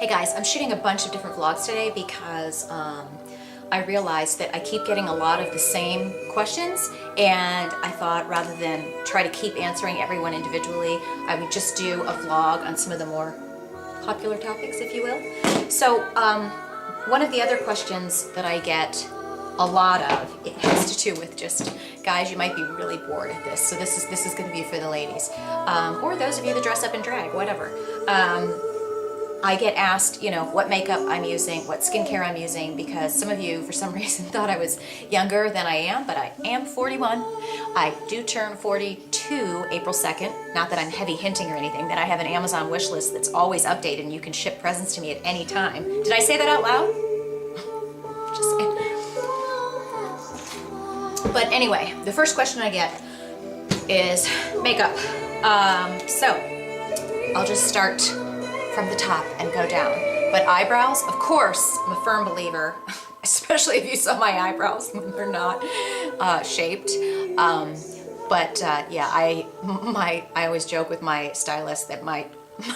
Hey guys, I'm shooting a bunch of different vlogs today because I realized that I keep getting a lot of the same questions, and I thought rather than try to keep answering everyone individually, I would just do a vlog on some of the more popular topics, if you will. So one of the other questions that I get a lot of, it has to do with just, guys, you might be really bored of this, so this is going to be for the ladies, or those of you that dress up in drag, whatever. I get asked, you know, what makeup I'm using, what skincare I'm using, because some of you, for some reason, thought I was younger than I am, but I am 41. I do turn 42 April 2nd. Not that I'm heavy hinting or anything, that I have an Amazon wish list that's always updated and you can ship presents to me at any time. Did I say that out loud? Just saying. But anyway, the first question I get is makeup. So I'll just start from the top and go down. But eyebrows, of course, I'm a firm believer, especially if you saw my eyebrows when they're not shaped. Yeah, I always joke with my stylist that my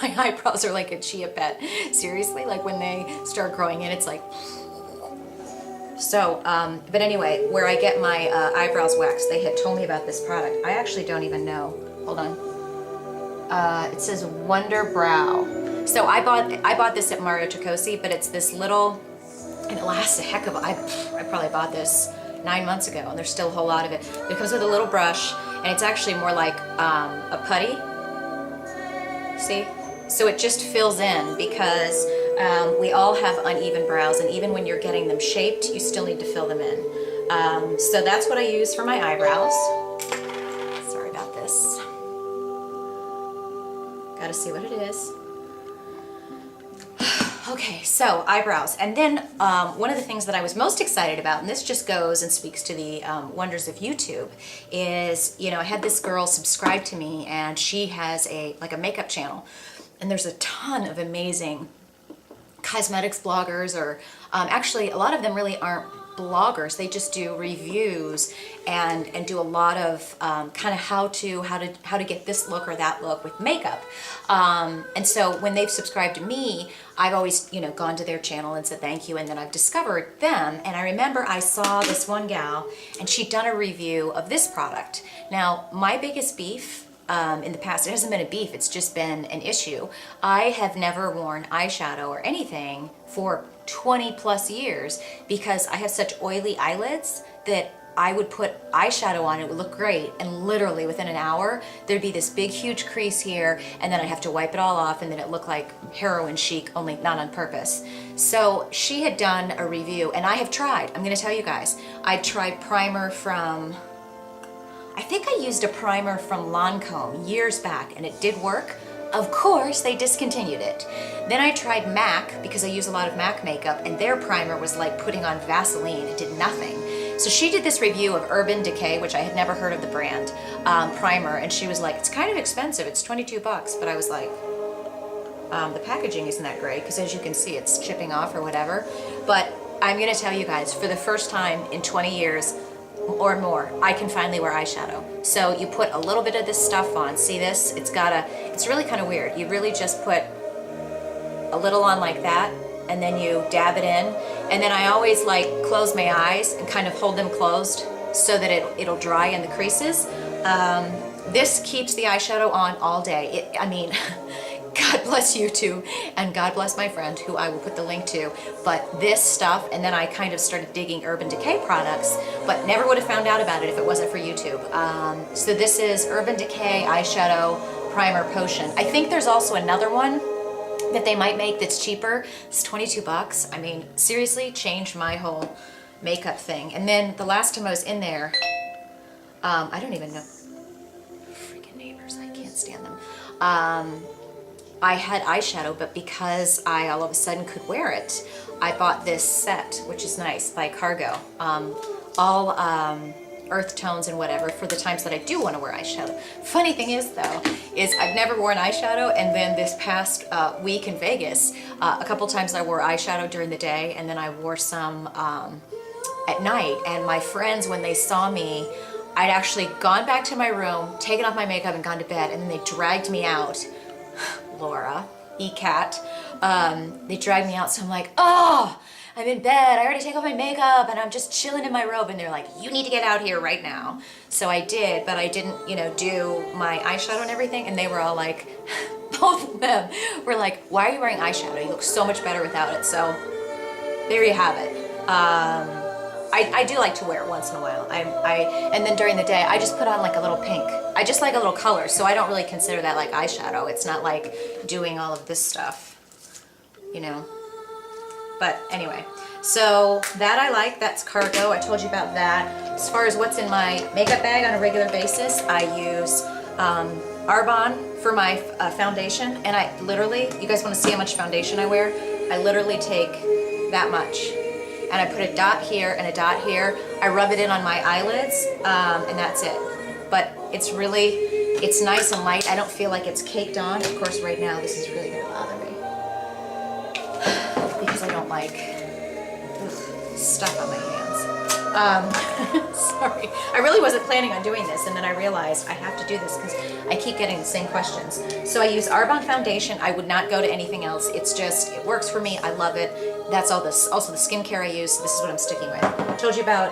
eyebrows are like a chia pet. Seriously, like when they start growing in, it's like. So, but anyway, where I get my eyebrows waxed, they had told me about this product. I actually don't even know. Hold on. It says Wonder Brow. So I bought this at Mario Tricosi, but it's this little, and it lasts a heck of a, I probably bought this 9 months ago, and there's still a whole lot of it. It comes with a little brush, and it's actually more like a putty. See? So it just fills in because we all have uneven brows, and even when you're getting them shaped, you still need to fill them in. So that's what I use for my eyebrows. Sorry about this. Gotta see what it is. Okay, so eyebrows. And then one of the things that I was most excited about, and this just goes and speaks to the wonders of YouTube, is, you know, I had this girl subscribe to me, and she has a makeup channel, and there's a ton of amazing cosmetics bloggers, or actually a lot of them really aren't bloggers. They just do reviews and do a lot of kind of how to get this look or that look with makeup. And so when they've subscribed to me, I've always, you know, gone to their channel and said thank you, and then I've discovered them. And I remember I saw this one gal, and she'd done a review of this product. Now, my biggest beef in the past, it hasn't been a beef, it's just been an issue. I have never worn eyeshadow or anything for 20 plus years because I have such oily eyelids that I would put eyeshadow on, it would look great, and literally within an hour there'd be this big huge crease here, and then I'd have to wipe it all off, and then it looked like heroin chic, only not on purpose. So she had done a review, and I have tried. I'm gonna tell you guys, I tried primer from, I think I used a primer from Lancome years back, and it did work. Of course, they discontinued it. Then I tried MAC, because I use a lot of MAC makeup, and their primer was like putting on Vaseline. It did nothing. So she did this review of Arbonne Decay, which I had never heard of the brand, primer, and she was like, it's kind of expensive, it's 22 bucks, but I was like, the packaging isn't that great, because as you can see, it's chipping off or whatever. But I'm gonna tell you guys, for the first time in 20 years, or more, I can finally wear eyeshadow. So you put a little bit of this stuff on. See this? It's really kind of weird. You really just put a little on like that, and then you dab it in. And then I always like close my eyes and kind of hold them closed so that it'll dry in the creases. This keeps the eyeshadow on all day. I mean, God bless YouTube, and God bless my friend, who I will put the link to, but this stuff, and then I kind of started digging Arbonne Decay products, but never would have found out about it if it wasn't for YouTube. So this is Arbonne Decay Eyeshadow Primer Potion. I think there's also another one that they might make that's cheaper. It's 22 bucks. I mean, seriously, changed my whole makeup thing. And then the last time I was in there, I don't even know. Freaking neighbors, I can't stand them. I had eyeshadow, but because I all of a sudden could wear it, I bought this set, which is nice, by Cargo. All earth tones and whatever for the times that I do want to wear eyeshadow. Funny thing is though, is I've never worn eyeshadow, and then this past week in Vegas, a couple times I wore eyeshadow during the day, and then I wore some at night, and my friends, when they saw me, I'd actually gone back to my room, taken off my makeup and gone to bed, and then they dragged me out. Laura, E-Cat, they drag me out, so I'm like, oh, I'm in bed, I already take off my makeup, and I'm just chilling in my robe, and they're like, you need to get out here right now. So I did, but I didn't, you know, do my eyeshadow and everything, and they were all like, both of them were like, why are you wearing eyeshadow? You look so much better without it. So there you have it. I do like to wear it once in a while. And then during the day, I just put on like a little pink. I just like a little color, so I don't really consider that like eyeshadow. It's not like doing all of this stuff, you know. But anyway, so that I like, that's Cargo. I told you about that. As far as what's in my makeup bag on a regular basis, I use Arbonne for my foundation, and I literally, you guys want to see how much foundation I wear? I literally take that much, and I put a dot here and a dot here. I rub it in on my eyelids, and that's it. But it's really, it's nice and light. I don't feel like it's caked on. Of course, right now, this is really gonna bother me because I don't like stuff on my hands. Sorry, I really wasn't planning on doing this, and then I realized I have to do this because I keep getting the same questions. So I use Arbonne foundation. I would not go to anything else. It's just, it works for me. I love it. That's all this. Also the skincare I use, this is what I'm sticking with. I told you about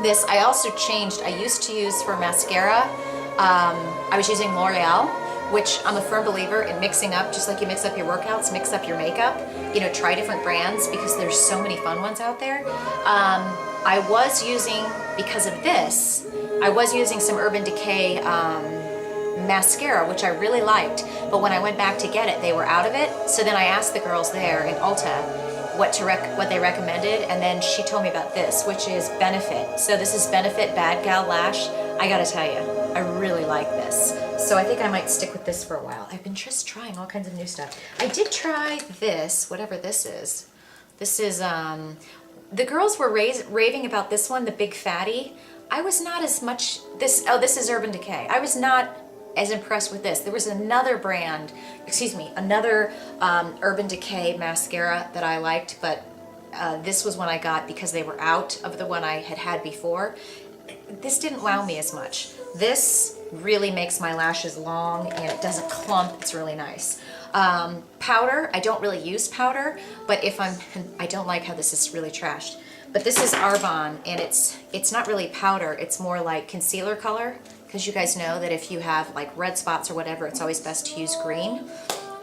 this. I also changed, I used to use for mascara, I was using L'Oreal, which I'm a firm believer in mixing up, just like you mix up your workouts, mix up your makeup, you know, try different brands because there's so many fun ones out there. I was using, because of this, I was using some Urban Decay mascara, which I really liked, but when I went back to get it, they were out of it. So then I asked the girls there in Ulta what they recommended, and then she told me about this, which is Benefit. So this is Benefit Bad Gal Lash. I gotta tell you, I really like this. So I think I might stick with this for a while. I've been just trying all kinds of new stuff. I did try this, whatever this is. This is, the girls were raving about this one, the Big Fatty. I was not as much, this is Urban Decay. I was not as impressed with this. There was another brand, another Urban Decay mascara that I liked, but this was one I got because they were out of the one I had before. This didn't wow me as much. This really makes my lashes long and it doesn't clump. It's really nice. Powder, I don't really use powder, but if I don't like how this is really trashed. But this is Arbonne, and it's not really powder, it's more like concealer color, because you guys know that if you have like red spots or whatever, it's always best to use green.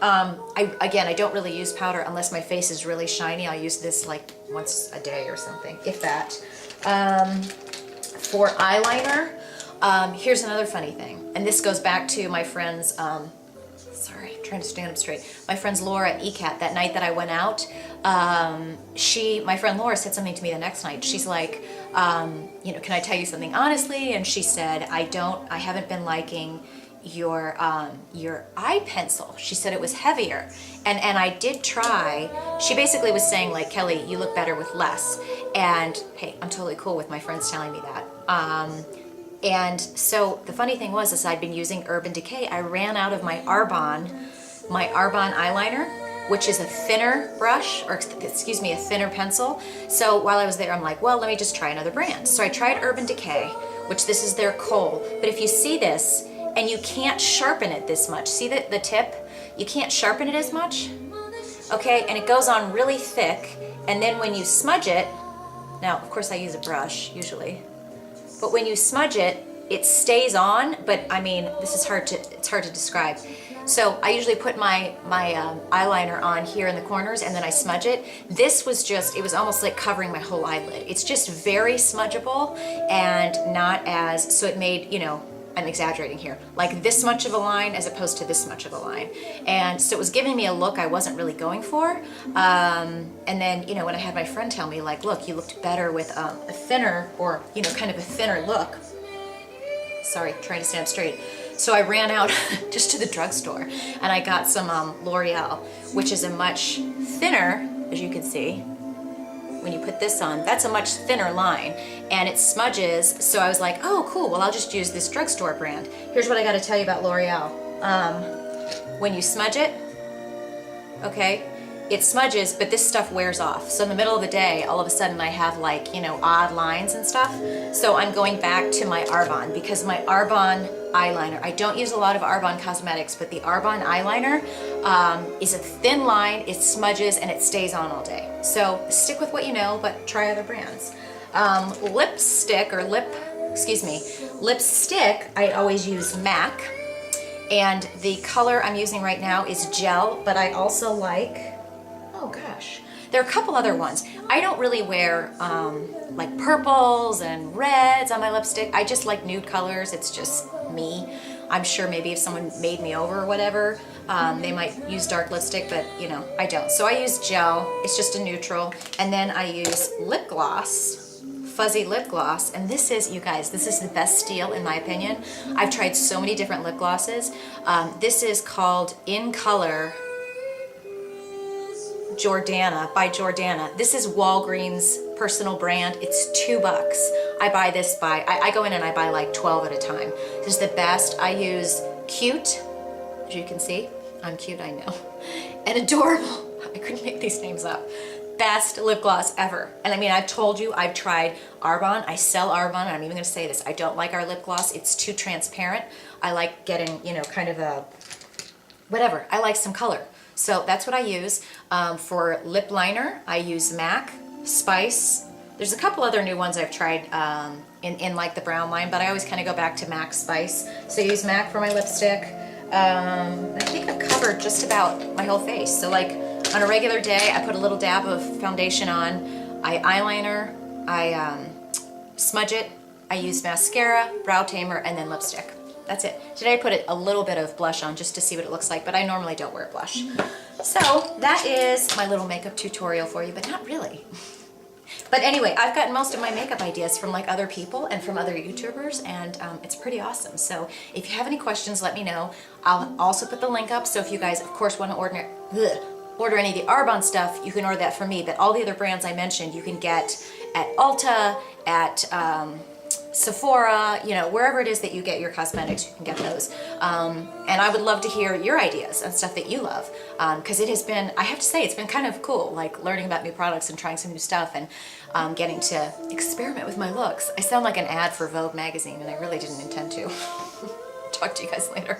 I don't really use powder unless my face is really shiny. I'll use this like once a day or something, if that. For eyeliner, here's another funny thing, and this goes back to my friend's, sorry, trying to stand up straight. My friend's Laura at ECAT, that night that I went out, my friend Laura said something to me the next night. She's like, you know, can I tell you something honestly? And she said, I haven't been liking your eye pencil. She said it was heavier. And I did try. She basically was saying like, Kelly, you look better with less. And hey, I'm totally cool with my friends telling me that. And so the funny thing was, is I'd been using Urban Decay. I ran out of my Arbonne eyeliner, which is a thinner brush, or excuse me, a thinner pencil. So while I was there, I'm like, well, let me just try another brand. So I tried Urban Decay, which this is their Kohl. But if you see this, and you can't sharpen it this much, see the tip? You can't sharpen it as much, okay? And it goes on really thick, and then when you smudge it, now, of course I use a brush, usually, but when you smudge it, it stays on, but I mean, it's hard to describe. So I usually put my eyeliner on here in the corners and then I smudge it. This was just, it was almost like covering my whole eyelid. It's just very smudgeable and not as, so it made, you know, I'm exaggerating here, like this much of a line as opposed to this much of a line. And so it was giving me a look I wasn't really going for. And then, you know, when I had my friend tell me like, look, you looked better with a thinner, or, you know, kind of a thinner look. Sorry, trying to stand up straight. So I ran out just to the drugstore and I got some L'Oreal, which is a much thinner, as you can see, when you put this on, that's a much thinner line and it smudges. So I was like, oh, cool. Well, I'll just use this drugstore brand. Here's what I got to tell you about L'Oreal. When you smudge it, okay, it smudges, but this stuff wears off. So in the middle of the day, all of a sudden I have like, you know, odd lines and stuff. So I'm going back to my Arbonne because my Arbonne eyeliner. I don't use a lot of Arbonne cosmetics, but the Arbonne eyeliner is a thin line, it smudges, and it stays on all day. So stick with what you know, but try other brands. Lipstick, I always use MAC. And the color I'm using right now is Gel, but I also like, oh gosh, there are a couple other ones. I don't really wear like purples and reds on my lipstick. I just like nude colors. It's just me. I'm sure maybe if someone made me over or whatever, they might use dark lipstick, but you know, I don't. So I use Gel. It's just a neutral. And then I use lip gloss. Fuzzy lip gloss, and this is, you guys, this is the best steal in my opinion. I've tried so many different lip glosses. This is called In Color Jordana by Jordana. This is Walgreens personal brand. It's $2. I buy this I go in and I buy like 12 at a time. This is the best. I use Cute, as you can see. I'm cute, I know. And Adorable. I couldn't make these names up. Best lip gloss ever. And I mean, I've told you, I've tried Arbonne. I sell Arbonne, and I'm even gonna say this. I don't like our lip gloss. It's too transparent. I like getting, you know, kind of a, whatever. I like some color. So that's what I use. For lip liner, I use MAC, Spice. There's a couple other new ones I've tried in like the brown line, but I always kind of go back to MAC, Spice. So I use MAC for my lipstick. I think I've covered just about my whole face. So like, on a regular day, I put a little dab of foundation on, I eyeliner, I smudge it, I use mascara, brow tamer, and then lipstick. That's it. Today I put a little bit of blush on just to see what it looks like, but I normally don't wear blush. So that is my little makeup tutorial for you, but not really. But anyway, I've gotten most of my makeup ideas from like other people and from other YouTubers, and it's pretty awesome. So if you have any questions, let me know. I'll also put the link up, so if you guys, of course, want to order any of the Arbonne stuff, you can order that from me, but all the other brands I mentioned you can get at Ulta, at Sephora, you know, wherever it is that you get your cosmetics, you can get those. And I would love to hear your ideas and stuff that you love, because it has been, I have to say, it's been kind of cool, like learning about new products and trying some new stuff and getting to experiment with my looks. I sound like an ad for Vogue magazine, and I really didn't intend to. Talk to you guys later.